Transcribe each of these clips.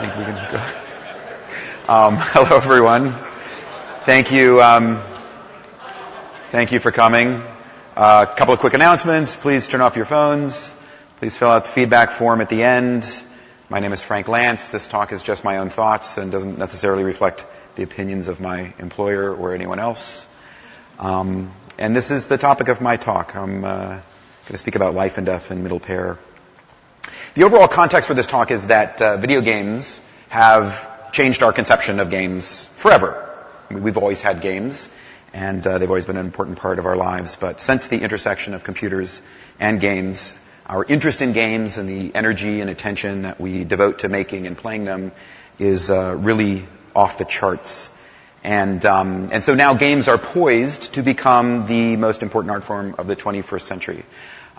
think we can go. Hello, everyone. Thank you. Thank you for coming. A couple of quick announcements. Please turn off your phones. Please fill out the feedback form at the end. My name is Frank Lantz. This talk is just my own thoughts and doesn't necessarily reflect the opinions of my employer or anyone else. And this is the topic of my talk. I'm going to speak about life and death in middle pair. The overall context for this talk is that video games have changed our conception of games forever. I mean, we've always had games, and they've always been an important part of our lives. But since the intersection of computers and games, our interest in games and the energy and attention that we devote to making and playing them is really off the charts. And so now games are poised to become the most important art form of the 21st century.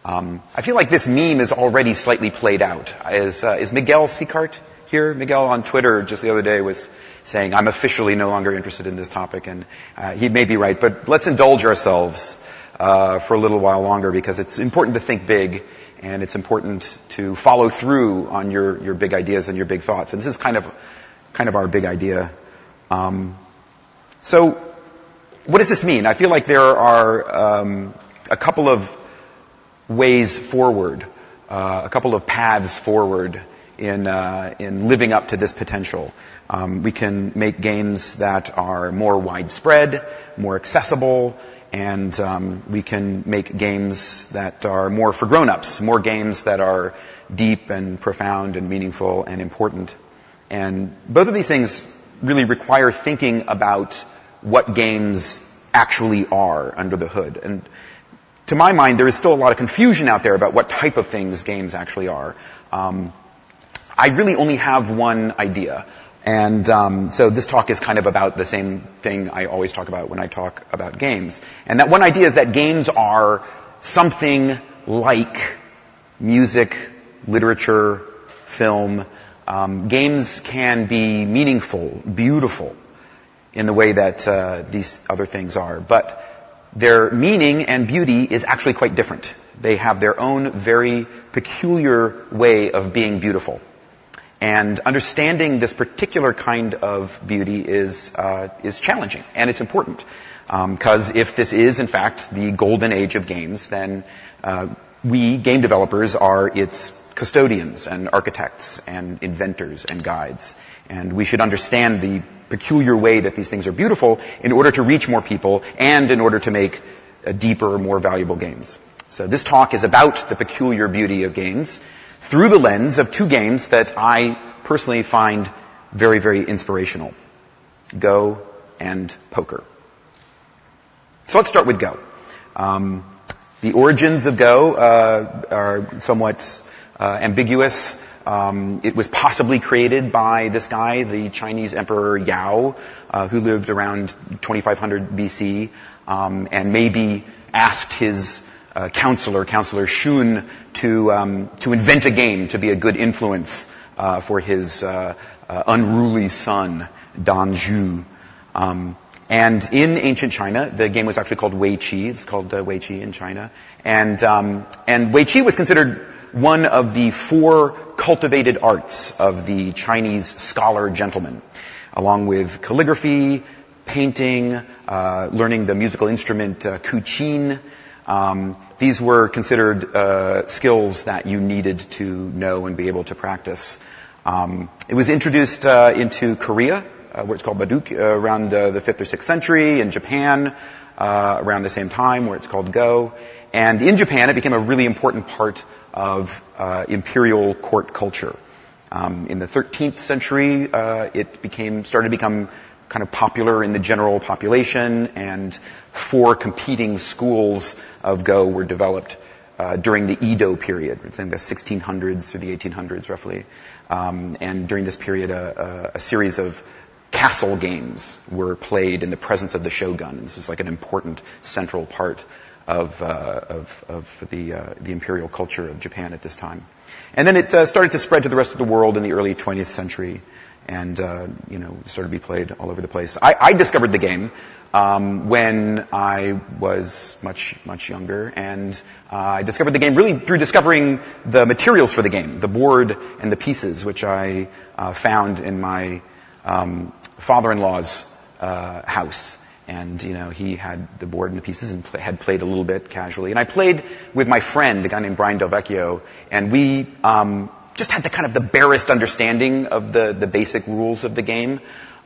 I feel like this meme is already slightly played out. Is Miguel Sicart here? Miguel on Twitter just the other day was saying, I'm officially no longer interested in this topic, and he may be right, but let's indulge ourselves for a little while longer, because it's important to think big, and it's important to follow through on your big ideas and your big thoughts. And this is kind of our big idea. So what does this mean? I feel like there are a couple of ways forward, a couple of paths forward in living up to this potential. We can make games that are more widespread, more accessible, and we can make games that are more for grown-ups, more games that are deep and profound and meaningful and important. And both of these things really require thinking about what games actually are under the hood. And to my mind, there is still a lot of confusion out there about what type of things games actually are. I really only have one idea. And so this talk is kind of about the same thing I always talk about when I talk about games. And that one idea is that games are something like music, literature, film. Games can be meaningful, beautiful, in the way that these other things are. But their meaning and beauty is actually quite different. They have their own very peculiar way of being beautiful. And understanding this particular kind of beauty is challenging, and it's important. Because if this is, in fact, the golden age of games, then we, game developers, are its custodians and architects and inventors and guides. And we should understand the peculiar way that these things are beautiful in order to reach more people and in order to make deeper, more valuable games. So this talk is about the peculiar beauty of games through the lens of two games that I personally find very, very inspirational: Go and poker. So let's start with Go. The origins of Go are somewhat ambiguous. It was possibly created by this guy, the Chinese Emperor Yao, who lived around 2500 BC, and maybe asked his counselor Shun, to invent a game to be a good influence for his unruly son, Dan Zhu. And in ancient China, the game was actually called Wei Qi. It's called Wei Qi in China. And Wei Qi was considered one of the four cultivated arts of the Chinese scholar gentleman, along with calligraphy, painting, learning the musical instrument kuqin. These were considered skills that you needed to know and be able to practice. It was introduced into Korea, where it's called Baduk, around the 5th or 6th century, in Japan around the same time, where it's called Go. And in Japan, it became a really important part of imperial court culture. In the 13th century, it started to become kind of popular in the general population, and four competing schools of Go were developed during the Edo period. It's in the 1600s through the 1800s, roughly. And during this period, a series of castle games were played in the presence of the shogun. This was like an important central part the imperial culture of Japan at this time. And then it started to spread to the rest of the world in the early 20th century, and started to be played all over the place. I discovered the game when I was much younger, and I discovered the game really through discovering the materials for the game, the board and the pieces, which I found in my father-in-law's house. And, he had the board and the pieces and had played a little bit casually. And I played with my friend, a guy named Brian Del Vecchio, and we just had the barest understanding of the basic rules of the game.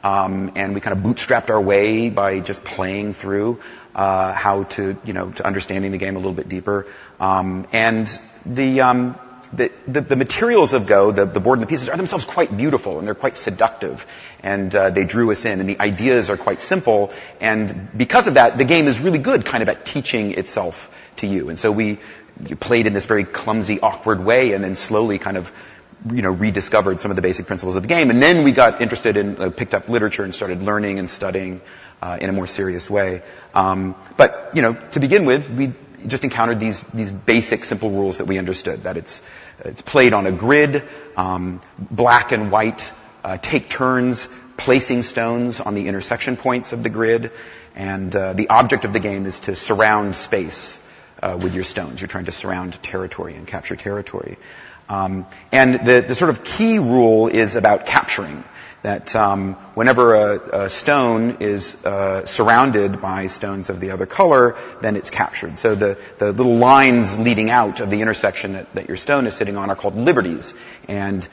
And we kind of bootstrapped our way by just playing through how to understanding the game a little bit deeper. And the materials of Go, the board and the pieces, are themselves quite beautiful, and they're quite seductive, and they drew us in, and the ideas are quite simple, and because of that, the game is really good kind of at teaching itself to you. And so you played in this very clumsy, awkward way, and then slowly kind of rediscovered some of the basic principles of the game. And then we got interested in, picked up literature and started learning and studying in a more serious way. But to begin with, we just encountered these basic, simple rules that we understood. That it's played on a grid, black and white, take turns placing stones on the intersection points of the grid, and the object of the game is to surround space with your stones. You're trying to surround territory and capture territory. And the sort of key rule is about capturing. That whenever a stone is surrounded by stones of the other color, then it's captured. So the little lines leading out of the intersection that your stone is sitting on are called liberties. And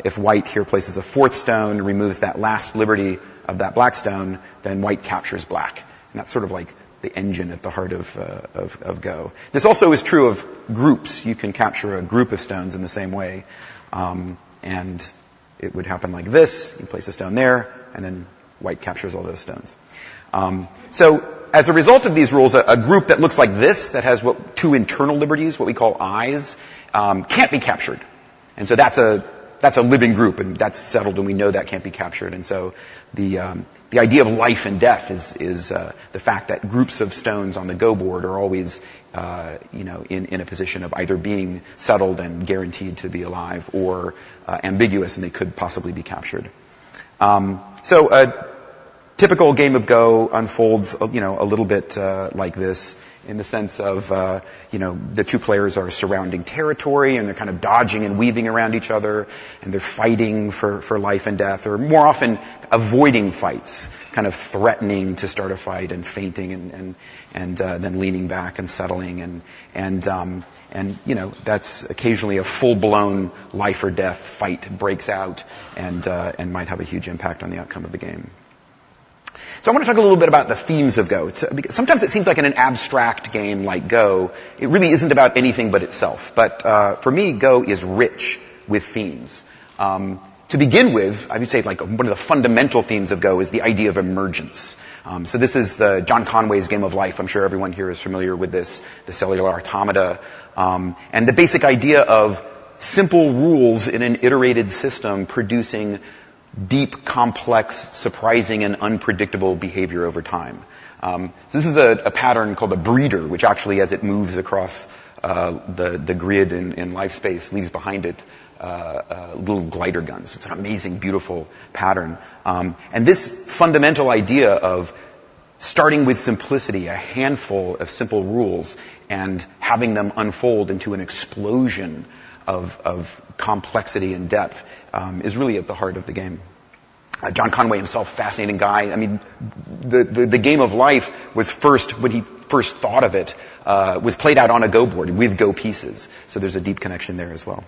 if white here places a fourth stone, removes that last liberty of that black stone, then white captures black. And that's sort of like the engine at the heart of Go. This also is true of groups. You can capture a group of stones in the same way. And it would happen like this. You place a stone there, and then white captures all those stones. So as a result of these rules, a group that looks like this, that has two internal liberties, what we call eyes, can't be captured. And so that's a living group, and that's settled, and we know that can't be captured. And so the idea of life and death is the fact that groups of stones on the Go board are always in a position of either being settled and guaranteed to be alive, or ambiguous, and they could possibly be captured. So a typical game of Go unfolds a little bit like this, in the sense of the two players are surrounding territory, and they're kind of dodging and weaving around each other, and they're fighting for life and death, or more often avoiding fights, kind of threatening to start a fight and feinting and then leaning back and settling, and that's occasionally a full-blown life or death fight breaks out, and might have a huge impact on the outcome of the game. So I want to talk a little bit about the themes of Go. Because sometimes it seems like in an abstract game like Go, it really isn't about anything but itself. But for me, Go is rich with themes. To begin with, I would say one of the fundamental themes of Go is the idea of emergence. So this is John Conway's Game of Life. I'm sure everyone here is familiar with this, the cellular automata. And the basic idea of simple rules in an iterated system producing deep, complex, surprising, and unpredictable behavior over time. So this is a pattern called a breeder, which actually, as it moves across the grid in life space, leaves behind it little glider guns. It's an amazing, beautiful pattern. And this fundamental idea of starting with simplicity, a handful of simple rules, and having them unfold into an explosion of complexity and depth is really at the heart of the game. John Conway himself, fascinating guy. I mean, the Game of Life was when he first thought of it, was played out on a Go board with Go pieces. So there's a deep connection there as well.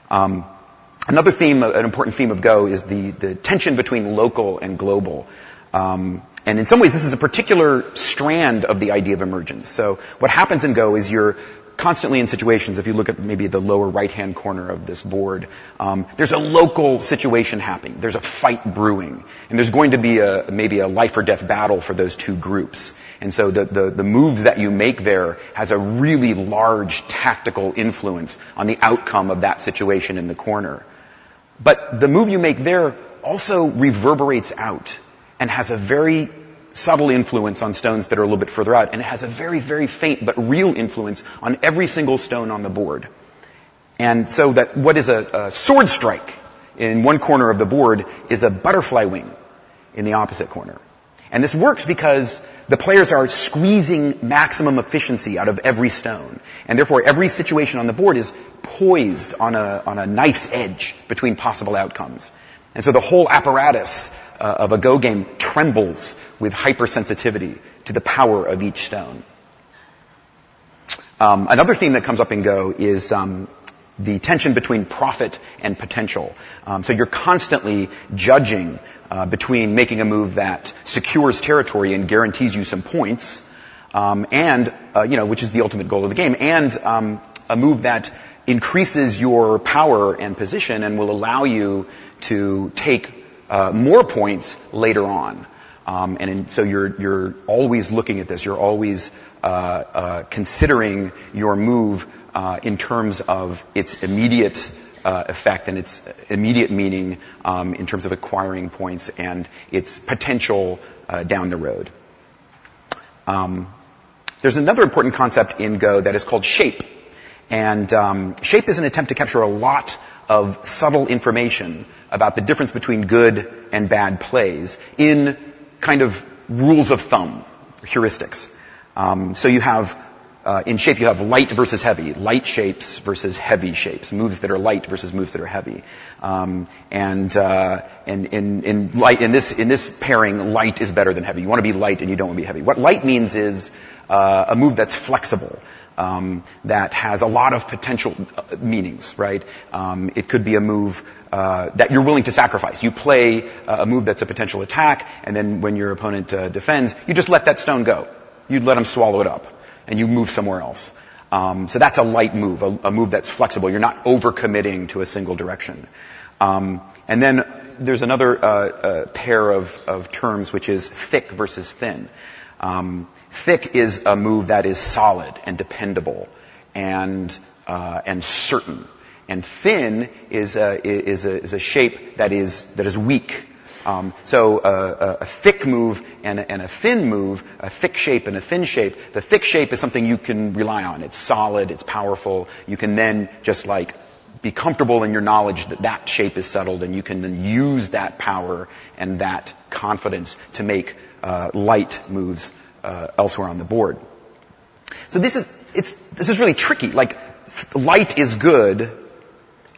Another theme, an important theme of Go, is the tension between local and global. And in some ways, this is a particular strand of the idea of emergence. So what happens in Go is you're constantly in situations, if you look at maybe the lower right-hand corner of this board, there's a local situation happening. There's a fight brewing. And there's going to be maybe a life or death battle for those two groups. And so the move that you make there has a really large tactical influence on the outcome of that situation in the corner. But the move you make there also reverberates out and has a very subtle influence on stones that are a little bit further out, and it has a very, very faint but real influence on every single stone on the board. And so that what is a sword strike in one corner of the board is a butterfly wing in the opposite corner. And this works because the players are squeezing maximum efficiency out of every stone. And therefore, every situation on the board is poised on a nice edge between possible outcomes. And so the whole apparatus of a Go game trembles with hypersensitivity to the power of each stone. Another theme that comes up in Go is the tension between profit and potential. So you're constantly judging between making a move that secures territory and guarantees you some points, which is the ultimate goal of the game, and a move that increases your power and position and will allow you to take more points later on. So you're always looking at this. You're always considering your move in terms of its immediate effect and its immediate meaning in terms of acquiring points and its potential down the road. There's another important concept in Go that is called shape. And shape is an attempt to capture a lot of subtle information about the difference between good and bad plays in kind of rules of thumb, heuristics. So you have in shape, you have light versus heavy, light shapes versus heavy shapes, moves that are light versus moves that are heavy. And in this pairing, light is better than heavy. You want to be light and you don't want to be heavy. What light means is a move that's flexible, that has a lot of potential meanings, right? It could be a move that you're willing to sacrifice. You play a move that's a potential attack, and then when your opponent defends, you just let that stone go. You'd let him swallow it up, and you move somewhere else. So that's a light move, a move that's flexible. You're not overcommitting to a single direction. And then there's another pair of terms, which is thick versus thin. Thick is a move that is solid and dependable and certain. And thin is a shape that is weak. So a thick move and a thin move, a thick shape and a thin shape. The thick shape is something you can rely on. It's solid, it's powerful. You can then just be comfortable in your knowledge that that shape is settled, and you can then use that power and that confidence to make light moves elsewhere on the board. So this is really tricky. Light is good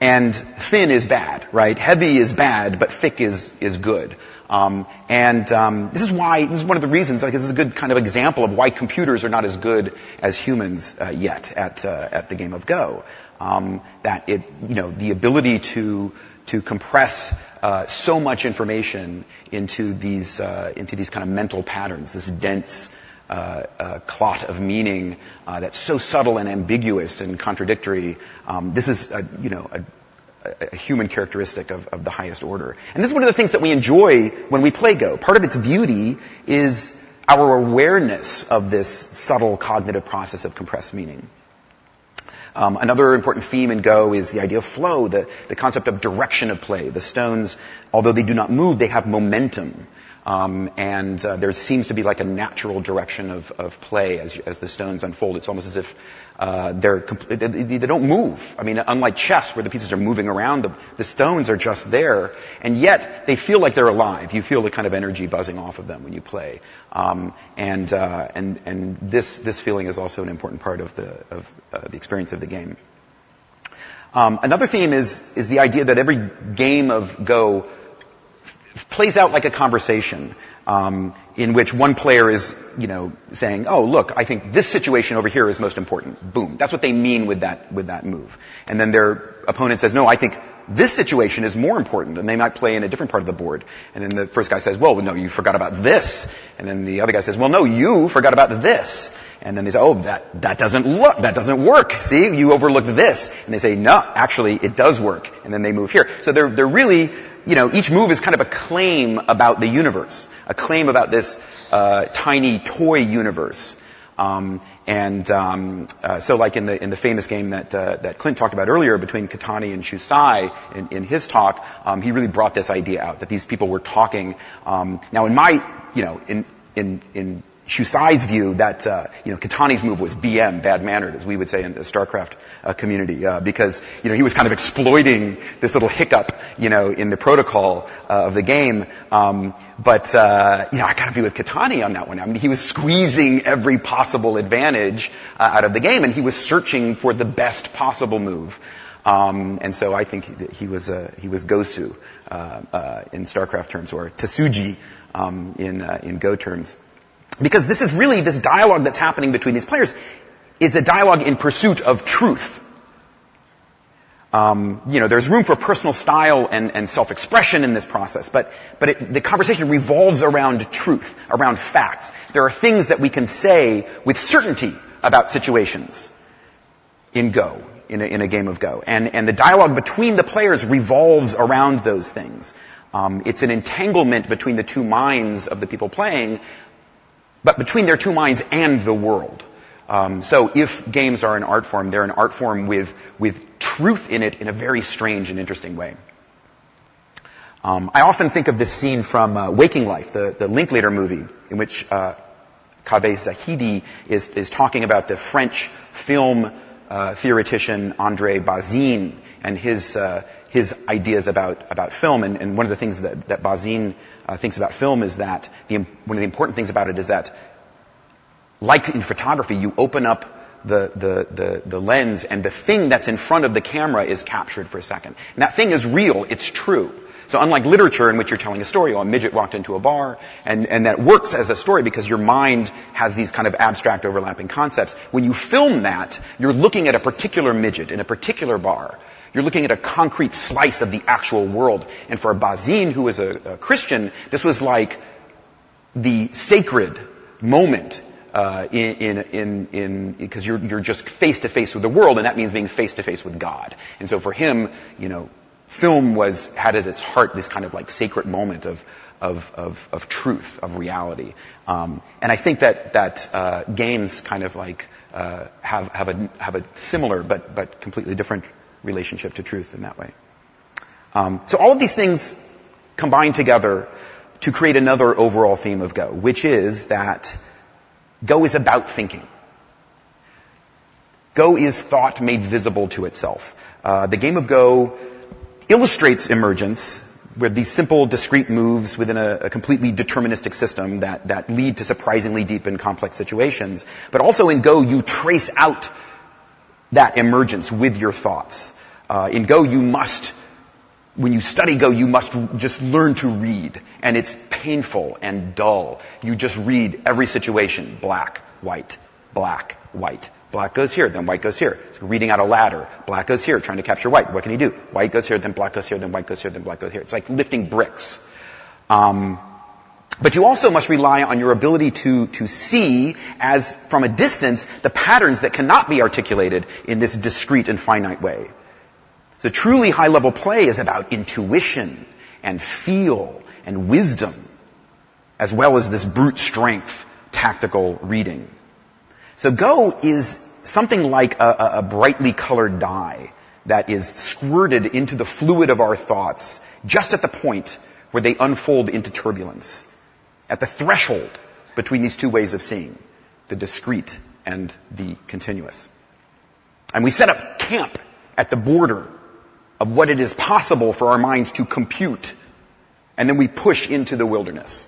and thin is bad, right? Heavy is bad, but thick is good. This is one of the reasons, this is a good kind of example of why computers are not as good as humans yet at the game of Go. The ability to compress so much information into these kind of mental patterns, this dense clot of meaning that's so subtle and ambiguous and contradictory. This is a human characteristic of the highest order. And this is one of the things that we enjoy when we play Go. Part of its beauty is our awareness of this subtle cognitive process of compressed meaning. Another important theme in Go is the idea of flow, the concept of direction of play. The stones, although they do not move, they have momentum. There seems to be a natural direction of play as the stones unfold. It's almost as if they don't move. I mean, unlike chess, where the pieces are moving around, the stones are just there, and yet they feel like they're alive. You feel the kind of energy buzzing off of them when you play. This feeling is also an important part of the experience of the game. Another theme is the idea that every game of Go plays out like a conversation, in which one player is, saying, "Oh, look, I think this situation over here is most important." Boom. That's what they mean with that move. And then their opponent says, "No, I think this situation is more important," and they might play in a different part of the board. And then the first guy says, "Well, no, you forgot about this." And then the other guy says, "Well, no, you forgot about this." And then they say, "Oh, that doesn't work. See, you overlooked this." And they say, "No, actually, it does work." And then they move here. So they're really, each move is kind of a claim about the universe, a claim about this tiny toy universe. So like in the famous game that Clint talked about earlier between Katani and Shusai in his talk, he really brought this idea out that these people were talking. Now in in Shusai's view, that Katani's move was BM, bad mannered, as we would say in the StarCraft community, because he was kind of exploiting this little hiccup in the protocol of the game. But I got to be with Katani on that one. I mean, he was squeezing every possible advantage out of the game, and he was searching for the best possible move. And so I think that he was Gosu in StarCraft terms, or Tasuji in Go terms. Because this dialogue that's happening between these players is a dialogue in pursuit of truth. There's room for personal style and self-expression in this process, but the conversation revolves around truth, around facts. There are things that we can say with certainty about situations in Go, in a game of Go. And the dialogue between the players revolves around those things. It's an entanglement between the two minds of the people playing, but between their two minds and the world. So if games are an art form, they're an art form with truth in it in a very strange and interesting way. I often think of this scene from Waking Life, the Linklater movie, in which Kaveh Zahidi is talking about the French film theoretician André Bazin and his ideas about film. And one of the things that Bazin thinks about film is that one of the important things about it is that, like in photography, you open up the lens and the thing that's in front of the camera is captured for a second. And that thing is real, it's true. So unlike literature in which you're telling a story, a midget walked into a bar, and that works as a story because your mind has these kind of abstract overlapping concepts. When you film that, you're looking at a particular midget in a particular bar. You're looking at a concrete slice of the actual world. And for Bazin, who is a Christian, this was like the sacred moment because you're just face to face with the world, and that means being face to face with God. And so for him, film had at its heart this kind of like sacred moment of truth, of reality. And I think that games kind of like have a similar but completely different relationship to truth in that way. So all of these things combine together to create another overall theme of Go, which is that Go is about thinking. Go is thought made visible to itself. The game of Go illustrates emergence with these simple, discrete moves within a completely deterministic system that lead to surprisingly deep and complex situations. But also in Go, you trace out that emergence with your thoughts. In Go, when you study Go, you must just learn to read. And it's painful and dull. You just read every situation. Black, white, black, white. Black goes here, then white goes here. It's like reading out a ladder. Black goes here, trying to capture white. What can he do? White goes here, then black goes here, then white goes here, then black goes here. It's like lifting bricks. But you also must rely on your ability to see, as from a distance, the patterns that cannot be articulated in this discrete and finite way. So truly high-level play is about intuition and feel and wisdom, as well as this brute strength, tactical reading. So Go is something like a brightly colored dye that is squirted into the fluid of our thoughts just at the point where they unfold into turbulence, at the threshold between these two ways of seeing, the discrete and the continuous. And we set up camp at the border of what it is possible for our minds to compute, and then we push into the wilderness.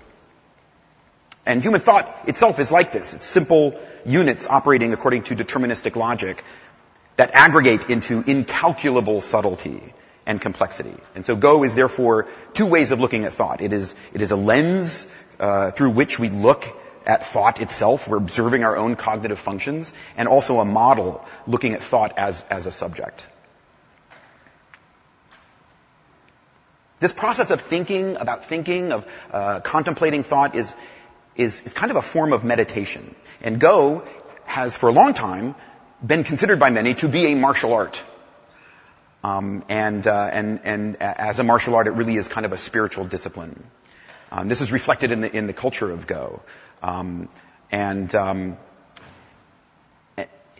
And human thought itself is like this. It's simple units operating according to deterministic logic that aggregate into incalculable subtlety and complexity. And so Go is therefore two ways of looking at thought. It is a lens through which we look at thought itself. We're observing our own cognitive functions, and also a model looking at thought as a subject. This process of thinking, of contemplating thought is kind of a form of meditation. And Go has, for a long time, been considered by many to be a martial art. And as a martial art, it really is kind of a spiritual discipline. This is reflected in the culture of Go.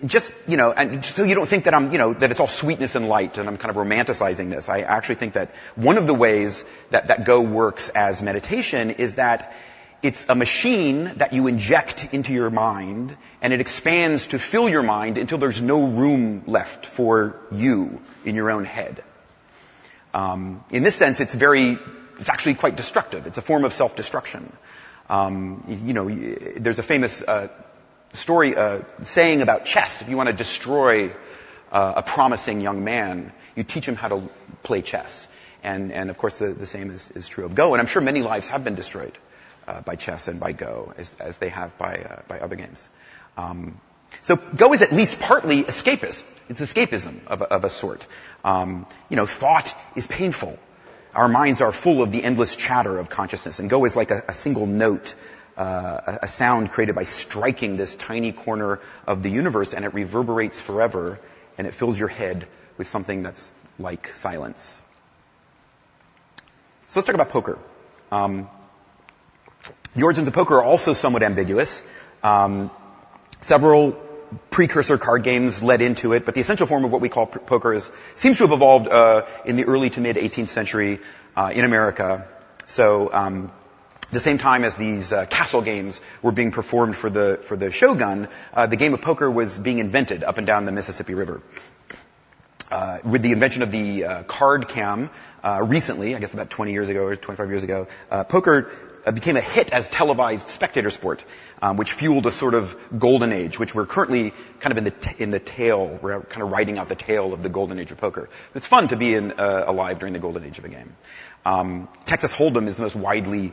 Just so you don't think that that it's all sweetness and light and I'm kind of romanticizing this. I actually think that one of the ways that Go works as meditation is that it's a machine that you inject into your mind, and it expands to fill your mind until there's no room left for you in your own head. In this sense, it's actually quite destructive. It's a form of self-destruction. There's a famous saying about chess. If you want to destroy a promising young man, you teach him how to play chess. And of course, the same is true of Go. And I'm sure many lives have been destroyed by chess and by Go, as they have by other games. So Go is at least partly escapist. It's escapism of a sort. Thought is painful. Our minds are full of the endless chatter of consciousness, and Go is like a single note, a sound created by striking this tiny corner of the universe, and it reverberates forever, and it fills your head with something that's like silence. So let's talk about poker. The origins of poker are also somewhat ambiguous. Several precursor card games led into it, but the essential form of what we call poker seems to have evolved in the early to mid 18th century in America. So the same time as these castle games were being performed for the shogun, the game of poker was being invented up and down the Mississippi River. With the invention of the card cam recently, I guess about 20 years ago or 25 years ago, poker became a hit as televised spectator sport, which fueled a sort of golden age, which we're currently kind of in the tail. We're kind of riding out the tail of the golden age of poker. It's fun to be alive during the golden age of a game. Texas Hold'em is the most widely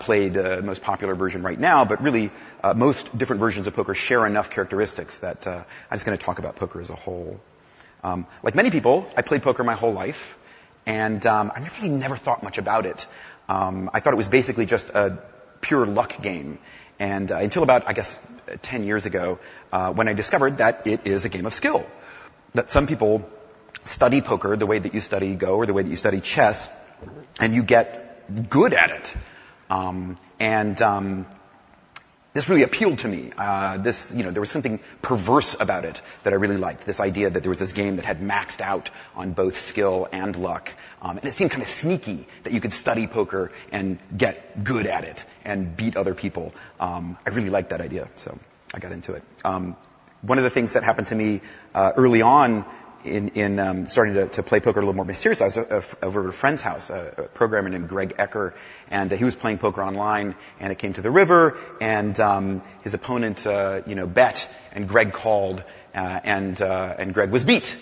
played, most popular version right now, but really most different versions of poker share enough characteristics that I'm just going to talk about poker as a whole. Like many people, I played poker my whole life, and I really never thought much about it. I thought it was basically just a pure luck game. And until about, 10 years ago, when I discovered that it is a game of skill. That some people study poker the way that you study Go or the way that you study chess, and you get good at it. This really appealed to me. There was something perverse about it that I really liked. This idea that there was this game that had maxed out on both skill and luck. And it seemed kind of sneaky that you could study poker and get good at it and beat other people. I really liked that idea, so I got into it. One of the things that happened to me early on in starting to play poker a little more seriously, I was over at a friend's house, a programmer named Greg Ecker, and he was playing poker online, and it came to the river, and his opponent, bet, and Greg called, and Greg was beat.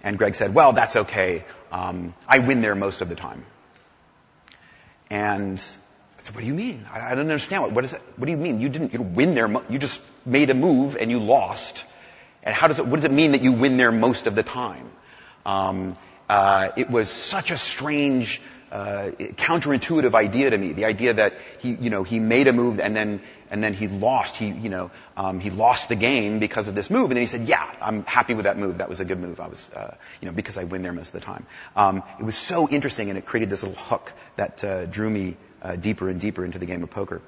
And Greg said, "Well, that's okay. I win there most of the time." And I said, "What do you mean? I don't understand. What do you mean? You didn't win there. You just made a move and you lost. And what does it mean that you win there most of the time?" It was such a strange, counterintuitive idea to me. The idea that he made a move and then he lost. He lost the game because of this move. And then he said, "Yeah, I'm happy with that move. That was a good move. I was, because I win there most of the time." It was so interesting, and it created this little hook that drew me deeper and deeper into the game of poker.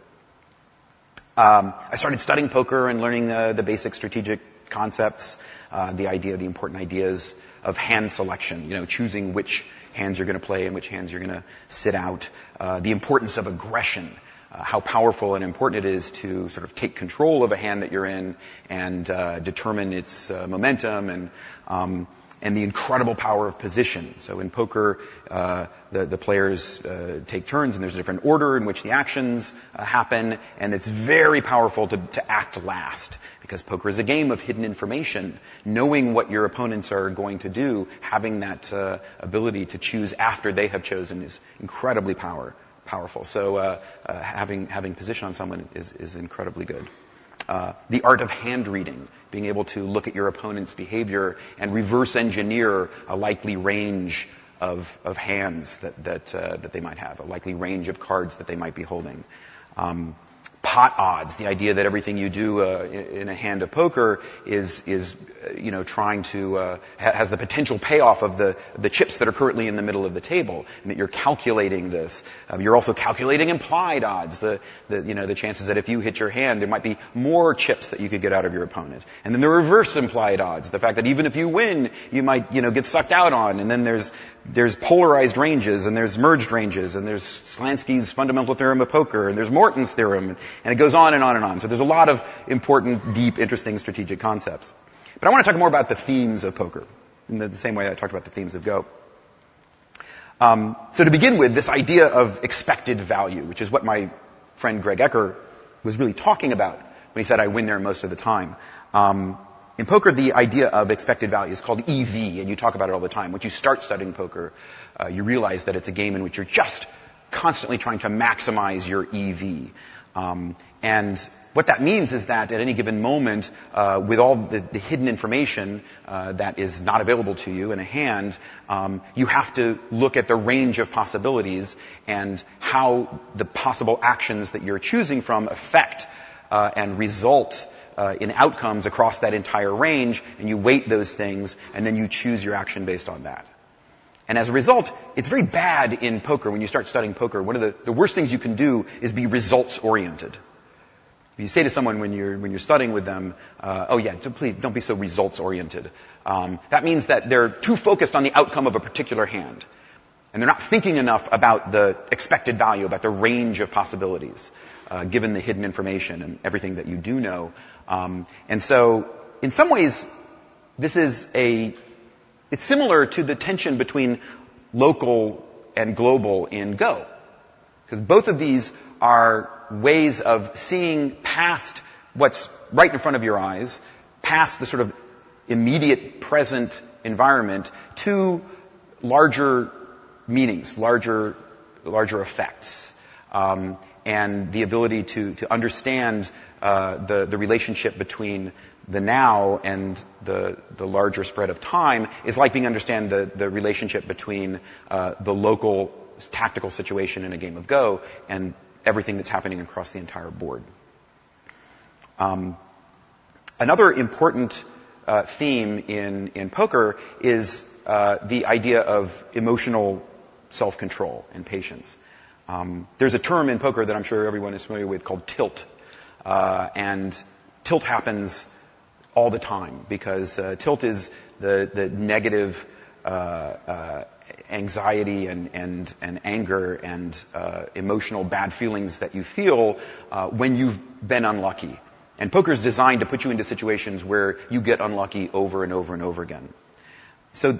I started studying poker and learning the basic strategic concepts, the important ideas of hand selection, choosing which hands you're going to play and which hands you're going to sit out, the importance of aggression, how powerful and important it is to sort of take control of a hand that you're in and determine its momentum, and the incredible power of position. So in poker, the players take turns, and there's a different order in which the actions happen, and it's very powerful to act last, because poker is a game of hidden information. Knowing what your opponents are going to do, having that ability to choose after they have chosen is incredibly powerful. So having position on someone is incredibly good. The art of hand reading, being able to look at your opponent's behavior and reverse engineer a likely range of hands that they might have, a likely range of cards that they might be holding. pot odds, the idea that everything you do in a hand of poker is trying to has the potential payoff of the chips that are currently in the middle of the table, and that you're calculating this. You're also calculating implied odds, the chances that if you hit your hand, there might be more chips that you could get out of your opponent. And then the reverse implied odds, the fact that even if you win, you might get sucked out on. And then there's polarized ranges, and there's merged ranges, and there's Slansky's fundamental theorem of poker, and there's Morton's theorem, and it goes on and on and on. So there's a lot of important, deep, interesting strategic concepts. But I want to talk more about the themes of poker, in the same way I talked about the themes of Go. So to begin with, this idea of expected value, which is what my friend Greg Ecker was really talking about when he said I win there most of the time. In poker, the idea of expected value is called EV, and you talk about it all the time. Once you start studying poker, you realize that it's a game in which you're just constantly trying to maximize your EV. And what that means is that at any given moment, with all the hidden information that is not available to you in a hand, you have to look at the range of possibilities and how the possible actions that you're choosing from affect and result in outcomes across that entire range, and you weight those things, and then you choose your action based on that. And as a result, it's very bad in poker when you start studying poker. One of the worst things you can do is be results-oriented. You say to someone when you're studying with them, please don't be so results-oriented. That means that they're too focused on the outcome of a particular hand. And they're not thinking enough about the expected value, about the range of possibilities, given the hidden information and everything that you do know. And so, in some ways, it's similar to the tension between local and global in Go. Because both of these are ways of seeing past what's right in front of your eyes, past the sort of immediate present environment, to larger meanings, larger effects, and the ability to understand the relationship between the now and the larger spread of time is like being understand the relationship between the local tactical situation in a game of Go and everything that's happening across the entire board. Another important theme in poker is the idea of emotional self-control and patience. There's a term in poker that I'm sure everyone is familiar with called tilt. And tilt happens all the time because tilt is the negative anxiety and anger and emotional bad feelings that you feel when you've been unlucky. And poker is designed to put you into situations where you get unlucky over and over and over again. So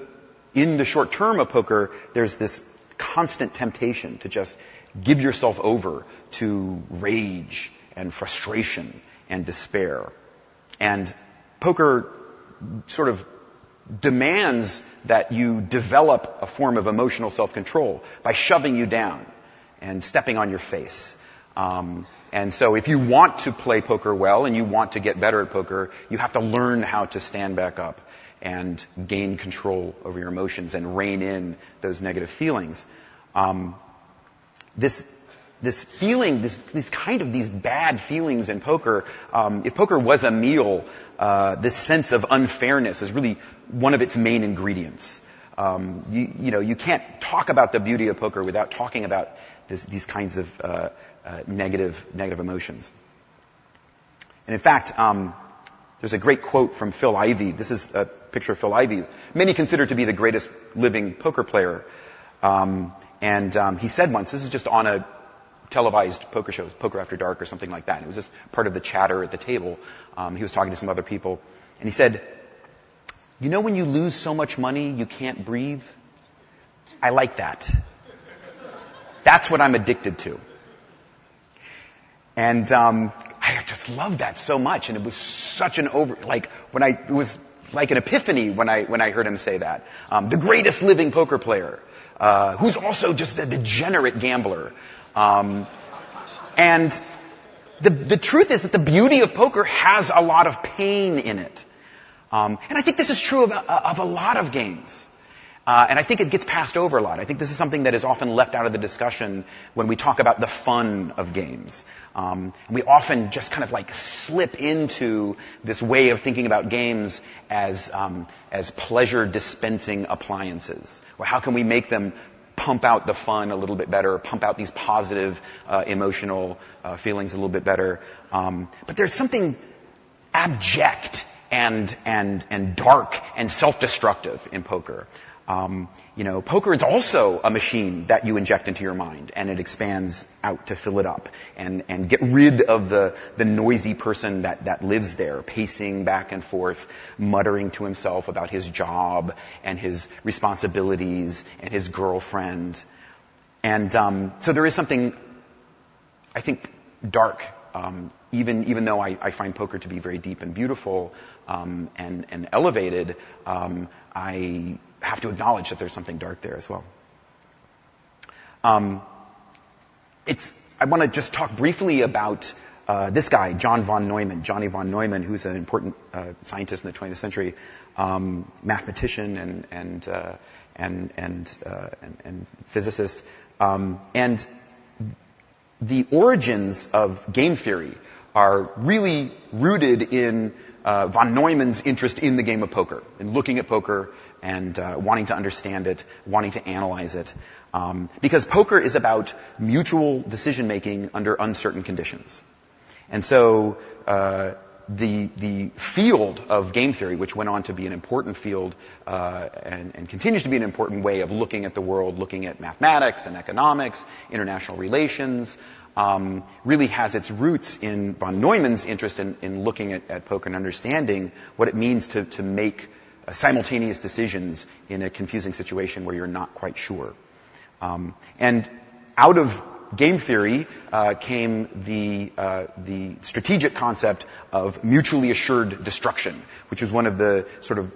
in the short term of poker, there's this constant temptation to just give yourself over to rage and frustration and despair. And poker sort of demands that you develop a form of emotional self-control by shoving you down and stepping on your face. And so if you want to play poker well and you want to get better at poker, you have to learn how to stand back up and gain control over your emotions and rein in those negative feelings. This feeling, these bad feelings in poker, if poker was a meal, this sense of unfairness is really one of its main ingredients. You can't talk about the beauty of poker without talking about these kinds of negative emotions. And in fact, there's a great quote from Phil Ivey. This is a picture of Phil Ivey, many consider to be the greatest living poker player. And he said once, this is just on a televised poker show, Poker After Dark or something like that. It was just part of the chatter at the table. He was talking to some other people. And he said, "You know when you lose so much money you can't breathe? I like that. That's what I'm addicted to." And I just loved that so much. And it was such an it was like an epiphany when I heard him say that. The greatest living poker player, who's also just a degenerate gambler. And the truth is that the beauty of poker has a lot of pain in it. And I think this is true of a lot of games. And I think it gets passed over a lot. I think this is something that is often left out of the discussion when we talk about the fun of games. We often just kind of like slip into this way of thinking about games as pleasure-dispensing appliances. Well, how can we make them pump out the fun a little bit better, pump out these positive emotional feelings a little bit better? But there's something abject and dark and self-destructive in poker. Poker is also a machine that you inject into your mind, and it expands out to fill it up and get rid of the noisy person that lives there, pacing back and forth, muttering to himself about his job and his responsibilities and his girlfriend. And so there is something, I think, dark, even though I find poker to be very deep and beautiful and elevated. I have to acknowledge that there's something dark there as well. I want to just talk briefly about this guy, Johnny von Neumann, who's an important scientist in the 20th century, mathematician and physicist. And the origins of game theory are really rooted in von Neumann's interest in the game of poker, in looking at poker and wanting to understand it, wanting to analyze it. Because poker is about mutual decision-making under uncertain conditions. And so the field of game theory, which went on to be an important field and continues to be an important way of looking at the world, looking at mathematics and economics, international relations, really has its roots in von Neumann's interest in looking at poker and understanding what it means to make simultaneous decisions in a confusing situation where you're not quite sure. And out of game theory came the strategic concept of mutually assured destruction, which is one of the sort of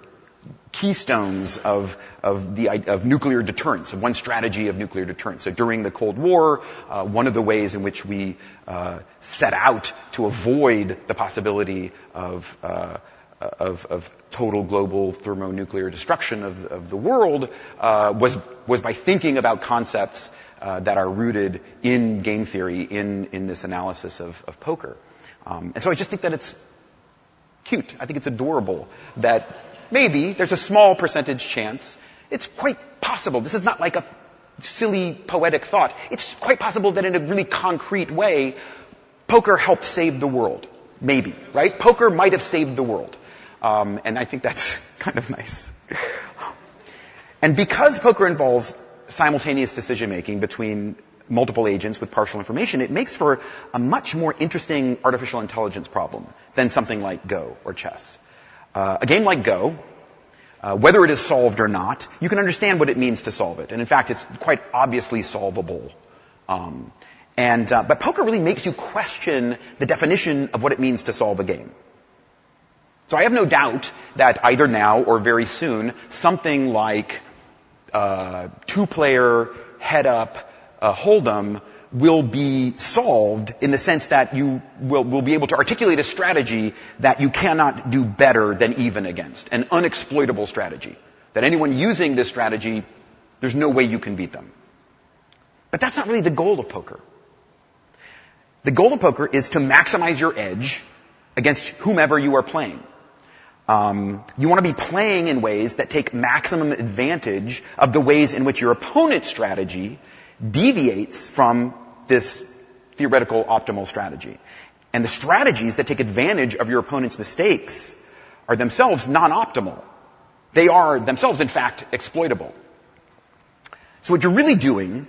keystones of nuclear deterrence, of one strategy of nuclear deterrence. So during the Cold War, one of the ways in which we set out to avoid the possibility of total global thermonuclear destruction of the world was by thinking about concepts that are rooted in game theory, in this analysis of poker. And so I just think that it's cute. I think it's adorable that maybe there's a small percentage chance. It's quite possible. This is not like a silly poetic thought. It's quite possible that in a really concrete way, poker helped save the world. Maybe, right? Poker might have saved the world. And I think that's kind of nice. And because poker involves simultaneous decision-making between multiple agents with partial information, it makes for a much more interesting artificial intelligence problem than something like Go or chess. A game like Go, whether it is solved or not, you can understand what it means to solve it. And in fact, it's quite obviously solvable. But poker really makes you question the definition of what it means to solve a game. So I have no doubt that either now or very soon, something like two-player head-up hold'em will be solved in the sense that you will be able to articulate a strategy that you cannot do better than even against, an unexploitable strategy. That anyone using this strategy, there's no way you can beat them. But that's not really the goal of poker. The goal of poker is to maximize your edge against whomever you are playing. You want to be playing in ways that take maximum advantage of the ways in which your opponent's strategy deviates from this theoretical optimal strategy. And the strategies that take advantage of your opponent's mistakes are themselves non-optimal. They are themselves, in fact, exploitable. So what you're really doing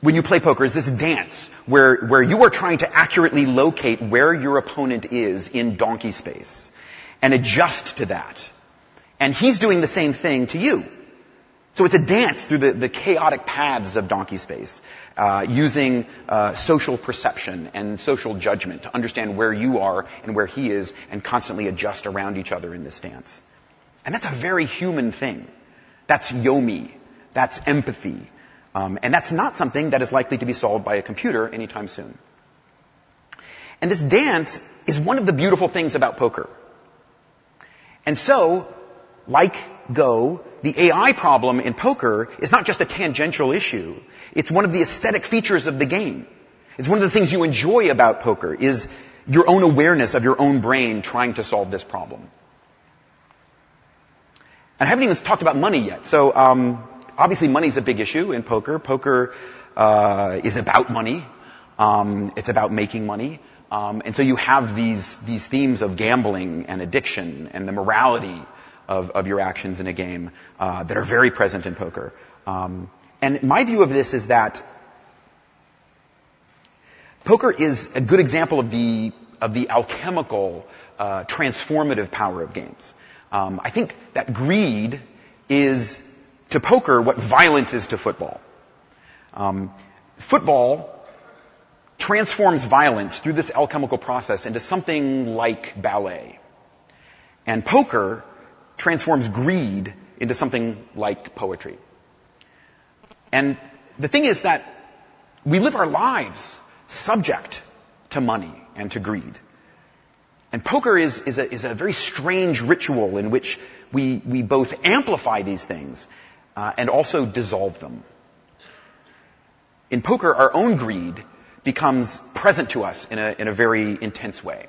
when you play poker is this dance where you are trying to accurately locate where your opponent is in donkey space and adjust to that. And he's doing the same thing to you. So it's a dance through the chaotic paths of donkey space, using social perception and social judgment to understand where you are and where he is and constantly adjust around each other in this dance. And that's a very human thing. That's yomi. That's empathy. And that's not something that is likely to be solved by a computer anytime soon. And this dance is one of the beautiful things about poker. And so, like Go, the AI problem in poker is not just a tangential issue. It's one of the aesthetic features of the game. It's one of the things you enjoy about poker is your own awareness of your own brain trying to solve this problem. And I haven't even talked about money yet. So obviously money's a big issue in poker. Poker is about money. It's about making money. And so you have these themes of gambling and addiction and the morality of your actions in a game that are very present in poker. And my view of this is that poker is a good example of the alchemical, transformative power of games. I think that greed is to poker what violence is to football. Football transforms violence through this alchemical process into something like ballet. And poker transforms greed into something like poetry. And the thing is that we live our lives subject to money and to greed. And poker is a very strange ritual in which we both amplify these things and also dissolve them. In poker, our own greed becomes present to us in a very intense way.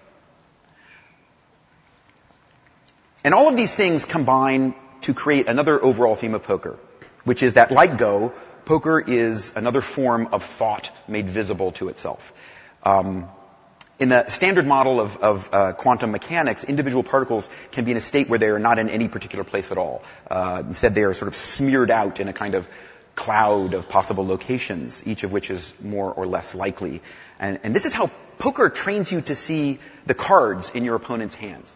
And all of these things combine to create another overall theme of poker, which is that, like Go, poker is another form of thought made visible to itself. In the standard model of quantum mechanics, individual particles can be in a state where they are not in any particular place at all. Instead, they are sort of smeared out in a kind of cloud of possible locations, each of which is more or less likely. And this is how poker trains you to see the cards in your opponent's hands,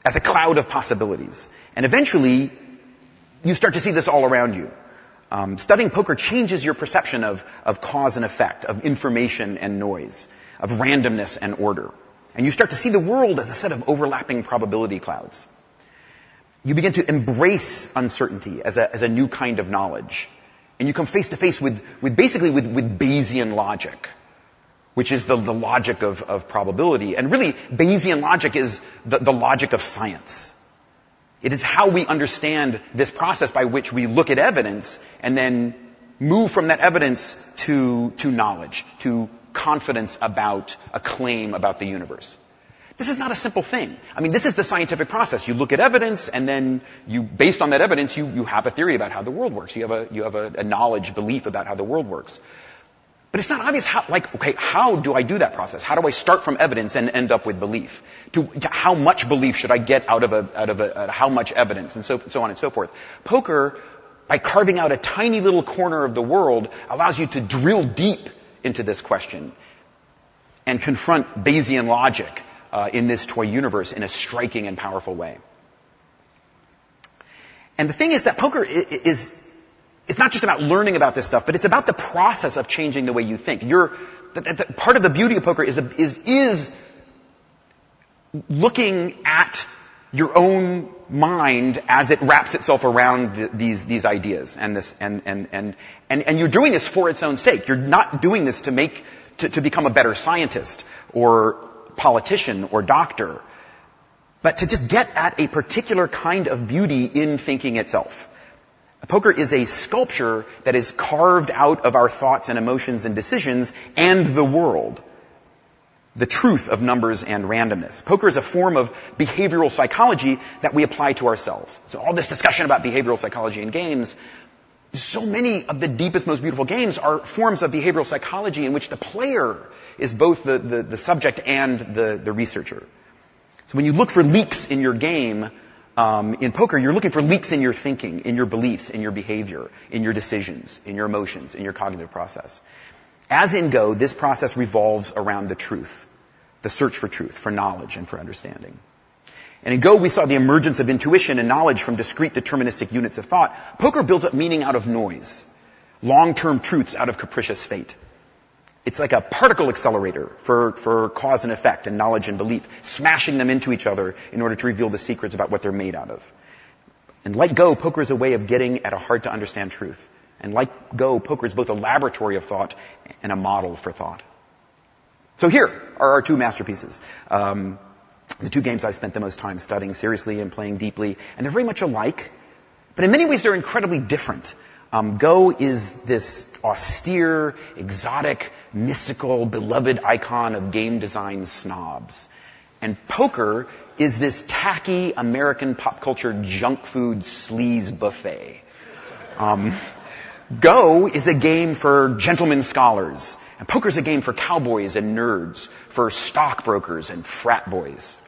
as a cloud of possibilities. And eventually, you start to see this all around you. Studying poker changes your perception of cause and effect, of information and noise, of randomness and order. And you start to see the world as a set of overlapping probability clouds. You begin to embrace uncertainty as a new kind of knowledge. And you come face to face with Bayesian logic, which is the logic of probability. And really, Bayesian logic is the logic of science. It is how we understand this process by which we look at evidence and then move from that evidence to knowledge, to confidence about a claim about the universe. This is not a simple thing. I mean, this is the scientific process. You look at evidence, and then based on that evidence, you have a theory about how the world works. You have a knowledge, belief about how the world works. But it's not obvious how do I do that process? How do I start from evidence and end up with belief? How much belief should I get out of how much evidence, and so on and so forth. Poker, by carving out a tiny little corner of the world, allows you to drill deep into this question and confront Bayesian logic in this toy universe in a striking and powerful way. And the thing is that poker is not just about learning about this stuff, but it's about the process of changing the way you think. Part of the beauty of poker is looking at your own mind as it wraps itself around these ideas and you're doing this for its own sake. You're not doing this to become a better scientist or politician or doctor, but to just get at a particular kind of beauty in thinking itself. Poker is a sculpture that is carved out of our thoughts and emotions and decisions and the world, the truth of numbers and randomness. Poker is a form of behavioral psychology that we apply to ourselves. So all this discussion about behavioral psychology in games, so many of the deepest, most beautiful games are forms of behavioral psychology in which the player is both the subject and the researcher. So when you look for leaks in your game, in poker, you're looking for leaks in your thinking, in your beliefs, in your behavior, in your decisions, in your emotions, in your cognitive process. As in Go, this process revolves around the truth, the search for truth, for knowledge, and for understanding. And in Go, we saw the emergence of intuition and knowledge from discrete deterministic units of thought. Poker builds up meaning out of noise, long-term truths out of capricious fate. It's like a particle accelerator for cause and effect and knowledge and belief, smashing them into each other in order to reveal the secrets about what they're made out of. And like Go, poker is a way of getting at a hard-to-understand truth. And like Go, poker is both a laboratory of thought and a model for thought. So here are our two masterpieces. the two games I've spent the most time studying seriously and playing deeply, and they're very much alike, but in many ways they're incredibly different. Go is this austere, exotic, mystical, beloved icon of game design snobs. And poker is this tacky American pop culture junk food sleaze buffet. Go is a game for gentlemen scholars, and poker is a game for cowboys and nerds, for stockbrokers and frat boys.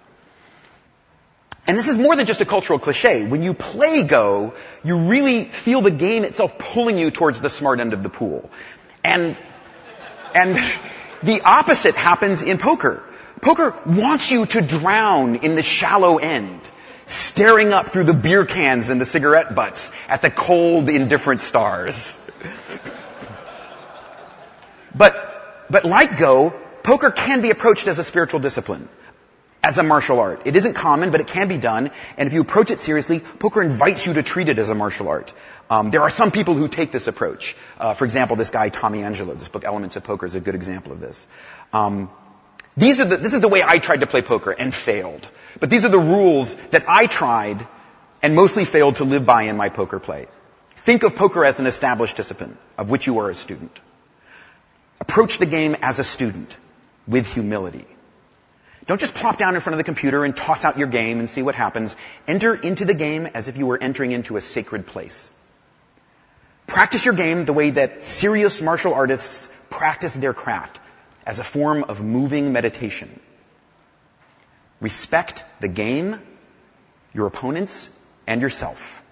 And this is more than just a cultural cliche. When you play Go, you really feel the game itself pulling you towards the smart end of the pool. And the opposite happens in poker. Poker wants you to drown in the shallow end, staring up through the beer cans and the cigarette butts at the cold, indifferent stars. But like Go, poker can be approached as a spiritual discipline, as a martial art. It isn't common, but it can be done. And if you approach it seriously, poker invites you to treat it as a martial art. There are some people who take this approach. For example, this guy, Tommy Angelo, this book, Elements of Poker, is a good example of this. This is the way I tried to play poker and failed. But these are the rules that I tried and mostly failed to live by in my poker play. Think of poker as an established discipline of which you are a student. Approach the game as a student with humility. Don't just plop down in front of the computer and toss out your game and see what happens. Enter into the game as if you were entering into a sacred place. Practice your game the way that serious martial artists practice their craft, as a form of moving meditation. Respect the game, your opponents, and yourself.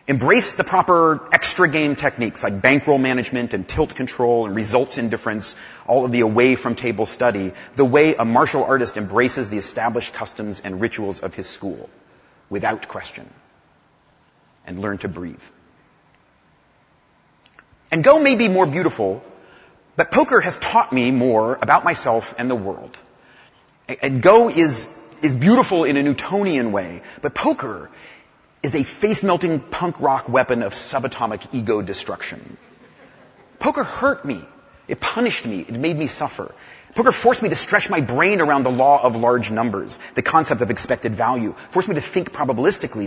Embrace the proper extra game techniques like bankroll management and tilt control and results indifference, all of the away from table study, the way a martial artist embraces the established customs and rituals of his school, without question. And learn to breathe. And Go may be more beautiful, but poker has taught me more about myself and the world. And Go is beautiful in a Newtonian way, but poker is a face-melting punk rock weapon of subatomic ego destruction. Poker hurt me. It punished me. It made me suffer. Poker forced me to stretch my brain around the law of large numbers, the concept of expected value, forced me to think probabilistically,